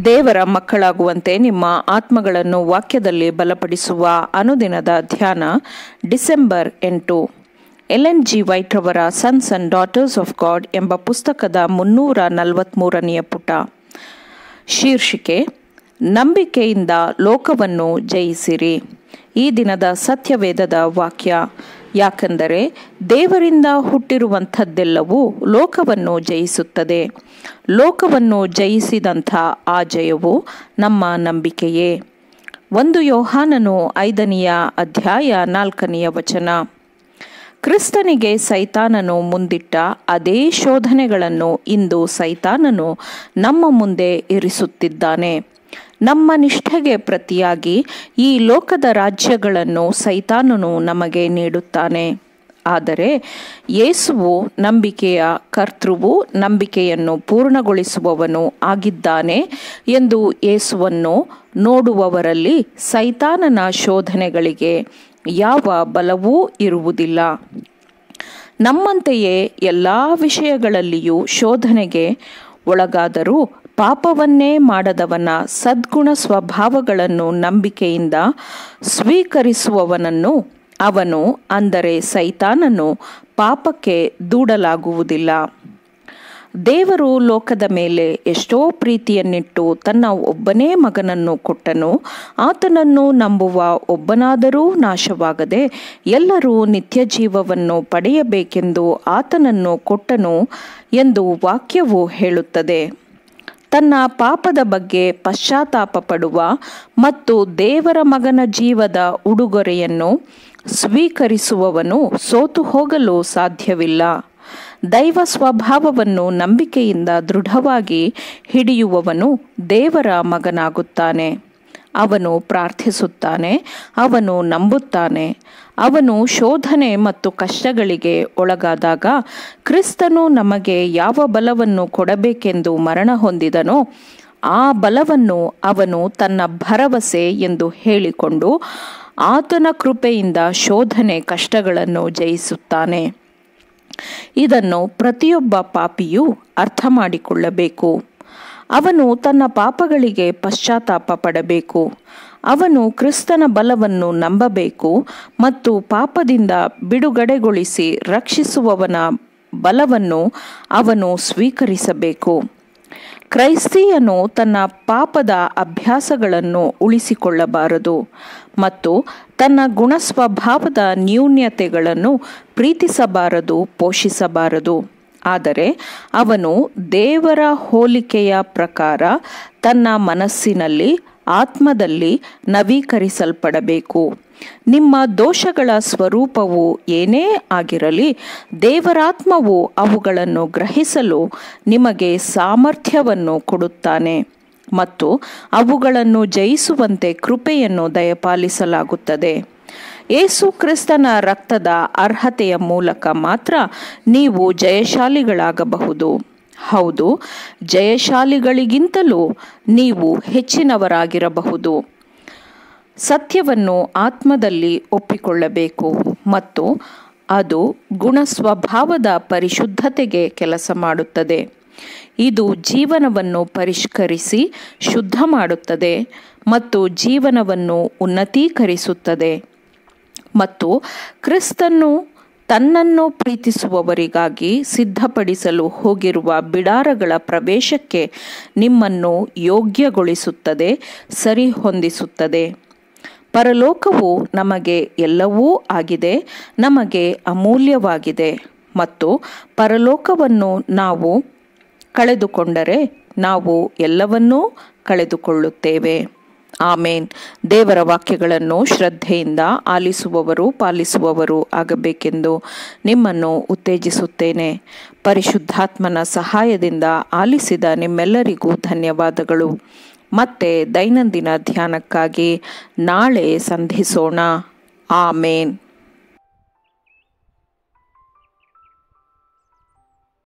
ದೇವರ ಮಕ್ಕಳಾಗುವಂತೆ ನಿಮ್ಮ ಆತ್ಮಗಳನ್ನು ವಾಕ್ಯದಲ್ಲಿ ಬಲಪಡಿಸುವ ಅನುದಿನದ ಧ್ಯಾನ ಡಿಸೆಂಬರ್ 8. ಎಲೆನ್ ಜಿ ವೈಟ್ ರವರ sons and daughters of god ಎಂಬ ಪುಸ್ತಕದ 343ನೇ ಪುಟ. ಶೀರ್ಷಿಕೆ: ನಂಬಿಕೆಯಿಂದ ಲೋಕವನ್ನು ಜಯಿಸಿರಿ. ಈ ದಿನದ ಸತ್ಯವೇದದ ವಾಕ್ಯ: ಯಾಕೆಂದರೆ ದೇವರಿಂದ ಹುಟ್ಟಿರುವಂಥದ್ದೆಲ್ಲವೂ ಲೋಕವನ್ನು ಜಯಿಸುತ್ತದೆ. ಲೋಕವನ್ನು ಜಯಿಸಿದಂಥ ಆ ಜಯವು ನಮ್ಮ ನಂಬಿಕೆಯೇ. 1 ಯೋಹಾನನು 5ನೇ ಅಧ್ಯಾಯ 4ನೇ ವಚನ. ಕ್ರಿಸ್ತನಿಗೆ ಸೈತಾನನು ಮುಂದಿಟ್ಟ ಅದೇ ಶೋಧನೆಗಳನ್ನು ಇಂದು ಸೈತಾನನು ನಮ್ಮ ಮುಂದೆ ಇರಿಸುತ್ತಿದ್ದಾನೆ. ನಮ್ಮ ನಿಷ್ಠೆಗೆ ಪ್ರತಿಯಾಗಿ ಈ ಲೋಕದ ರಾಜ್ಯಗಳನ್ನು ಸೈತಾನನು ನಮಗೆ ನೀಡುತ್ತಾನೆ. ಆದರೆ ಯೇಸುವು ನಂಬಿಕೆಯ ಕರ್ತೃವು, ನಂಬಿಕೆಯನ್ನು ಪೂರ್ಣಗೊಳಿಸುವವನು ಆಗಿದ್ದಾನೆ ಎಂದು ಯೇಸುವನ್ನು ನೋಡುವವರಲ್ಲಿ ಸೈತಾನನ ಶೋಧನೆಗಳಿಗೆ ಯಾವ ಬಲವೂ ಇರುವುದಿಲ್ಲ. ನಮ್ಮಂತೆಯೇ ಎಲ್ಲ ವಿಷಯಗಳಲ್ಲಿಯೂ ಶೋಧನೆಗೆ ಒಳಗಾದರೂ ಪಾಪವನ್ನೇ ಮಾಡದವನ ಸದ್ಗುಣ ಸ್ವಭಾವಗಳನ್ನು ನಂಬಿಕೆಯಿಂದ ಸ್ವೀಕರಿಸುವವನನ್ನು ಅವನು, ಅಂದರೆ ಸೈತಾನನು, ಪಾಪಕ್ಕೆ ದೂಡಲಾಗುವುದಿಲ್ಲ. ದೇವರು ಲೋಕದ ಮೇಲೆ ಎಷ್ಟೋ ಪ್ರೀತಿಯನ್ನಿಟ್ಟು ತನ್ನ ಒಬ್ಬನೇ ಮಗನನ್ನು ಕೊಟ್ಟನು. ಆತನನ್ನು ನಂಬುವ ಒಬ್ಬನಾದರೂ ನಾಶವಾಗದೆ ಎಲ್ಲರೂ ನಿತ್ಯ ಜೀವವನ್ನು ಪಡೆಯಬೇಕೆಂದು ಆತನನ್ನು ಕೊಟ್ಟನು ಎಂದು ವಾಕ್ಯವು ಹೇಳುತ್ತದೆ. ತನ್ನ ಪಾಪದ ಬಗ್ಗೆ ಪಶ್ಚಾತ್ತಾಪ ಪಡುವ ಮತ್ತು ದೇವರ ಮಗನ ಜೀವದ ಉಡುಗೊರೆಯನ್ನು ಸ್ವೀಕರಿಸುವವನು ಸೋತು ಹೋಗಲು ಸಾಧ್ಯವಿಲ್ಲ. ದೈವ ಸ್ವಭಾವವನ್ನು ನಂಬಿಕೆಯಿಂದ ದೃಢವಾಗಿ ಹಿಡಿಯುವವನು ದೇವರ ಮಗನಾಗುತ್ತಾನೆ. ಅವನು ಪ್ರಾರ್ಥಿಸುತ್ತಾನೆ, ಅವನು ನಂಬುತ್ತಾನೆ. ಅವನು ಶೋಧನೆ ಮತ್ತು ಕಷ್ಟಗಳಿಗೆ ಒಳಗಾದಾಗ ಕ್ರಿಸ್ತನು ನಮಗೆ ಯಾವ ಬಲವನ್ನು ಕೊಡಬೇಕೆಂದು ಮರಣ ಹೊಂದಿದನೋ ಆ ಬಲವನ್ನು ಅವನು ತನ್ನ ಭರವಸೆ ಎಂದು ಹೇಳಿಕೊಂಡು ಆತನ ಕೃಪೆಯಿಂದ ಶೋಧನೆ ಕಷ್ಟಗಳನ್ನು ಜಯಿಸುತ್ತಾನೆ. ಇದನ್ನು ಪ್ರತಿಯೊಬ್ಬ ಪಾಪಿಯೂ ಅರ್ಥ ಮಾಡಿಕೊಳ್ಳಬೇಕು. ಅವನು ತನ್ನ ಪಾಪಗಳಿಗೆ ಪಶ್ಚಾತ್ತಾಪ ಪಡಬೇಕು. ಅವನು ಕ್ರಿಸ್ತನ ಬಲವನ್ನು ನಂಬಬೇಕು ಮತ್ತು ಪಾಪದಿಂದ ಬಿಡುಗಡೆಗೊಳಿಸಿ ರಕ್ಷಿಸುವವನ ಬಲವನ್ನು ಅವನು ಸ್ವೀಕರಿಸಬೇಕು. ಕ್ರೈಸ್ತಿಯನು ತನ್ನ ಪಾಪದ ಅಭ್ಯಾಸಗಳನ್ನು ಉಳಿಸಿಕೊಳ್ಳಬಾರದು ಮತ್ತು ತನ್ನ ಗುಣಸ್ವಭಾವದ ನ್ಯೂನ್ಯತೆಗಳನ್ನು ಪ್ರೀತಿಸಬಾರದು, ಪೋಷಿಸಬಾರದು. ಆದರೆ ಅವನು ದೇವರ ಹೋಲಿಕೆಯ ಪ್ರಕಾರ ತನ್ನ ಮನಸ್ಸಿನಲ್ಲಿ, ಆತ್ಮದಲ್ಲಿ ನವೀಕರಿಸಲ್ಪಡಬೇಕು. ನಿಮ್ಮ ದೋಷಗಳ ಸ್ವರೂಪವು ಏನೇ ಆಗಿರಲಿ, ದೇವರಾತ್ಮವು ಅವುಗಳನ್ನು ಗ್ರಹಿಸಲು ನಿಮಗೆ ಸಾಮರ್ಥ್ಯವನ್ನು ಕೊಡುತ್ತಾನೆ ಮತ್ತು ಅವುಗಳನ್ನು ಜಯಿಸುವಂತೆ ಕೃಪೆಯನ್ನು ದಯಪಾಲಿಸಲಾಗುತ್ತದೆ. ಯೇಸು ಕ್ರಿಸ್ತನ ರಕ್ತದ ಅರ್ಹತೆಯ ಮೂಲಕ ಮಾತ್ರ ನೀವು ಜಯಶಾಲಿಗಳಾಗಬಹುದು. ಹೌದು, ಜಯಶಾಲಿಗಳಿಗಿಂತಲೂ ನೀವು ಹೆಚ್ಚಿನವರಾಗಿರಬಹುದು. ಸತ್ಯವನ್ನು ಆತ್ಮದಲ್ಲಿ ಒಪ್ಪಿಕೊಳ್ಳಬೇಕು ಮತ್ತು ಅದು ಗುಣಸ್ವಭಾವದ ಪರಿಶುದ್ಧತೆಗೆ ಕೆಲಸ ಮಾಡುತ್ತದೆ. ಇದು ಜೀವನವನ್ನು ಪರಿಷ್ಕರಿಸಿ ಶುದ್ಧ ಮಾಡುತ್ತದೆ ಮತ್ತು ಜೀವನವನ್ನು ಉನ್ನತೀಕರಿಸುತ್ತದೆ ಮತ್ತು ಕ್ರಿಸ್ತನು ತನ್ನನ್ನು ಪ್ರೀತಿಸುವವರಿಗಾಗಿ ಸಿದ್ಧಪಡಿಸಲು ಹೋಗಿರುವ ಬಿಡಾರಗಳ ಪ್ರವೇಶಕ್ಕೆ ನಿಮ್ಮನ್ನು ಯೋಗ್ಯಗೊಳಿಸುತ್ತದೆ, ಸರಿಹೊಂದಿಸುತ್ತದೆ. ಪರಲೋಕವು ನಮಗೆ ಎಲ್ಲವೂ ಆಗಿದೆ, ನಮಗೆ ಅಮೂಲ್ಯವಾಗಿದೆ ಮತ್ತು ಪರಲೋಕವನ್ನು ನಾವು ಕಳೆದುಕೊಂಡರೆ ನಾವು ಎಲ್ಲವನ್ನೂ ಕಳೆದುಕೊಳ್ಳುತ್ತೇವೆ. ಆಮೇನ್. ದೇವರ ವಾಕ್ಯಗಳನ್ನು ಶ್ರದ್ಧೆಯಿಂದ ಆಲಿಸುವವರು, ಪಾಲಿಸುವವರು ಆಗಬೇಕೆಂದು ನಿಮ್ಮನ್ನು ಉತ್ತೇಜಿಸುತ್ತೇನೆ. ಪರಿಶುದ್ಧಾತ್ಮನ ಸಹಾಯದಿಂದ ಆಲಿಸಿದ ನಿಮ್ಮೆಲ್ಲರಿಗೂ ಧನ್ಯವಾದಗಳು. ಮತ್ತೆ ದೈನಂದಿನ ಧ್ಯಾನಕ್ಕಾಗಿ ನಾಳೆ ಸಂಧಿಸೋಣ. ಆಮೇನ್.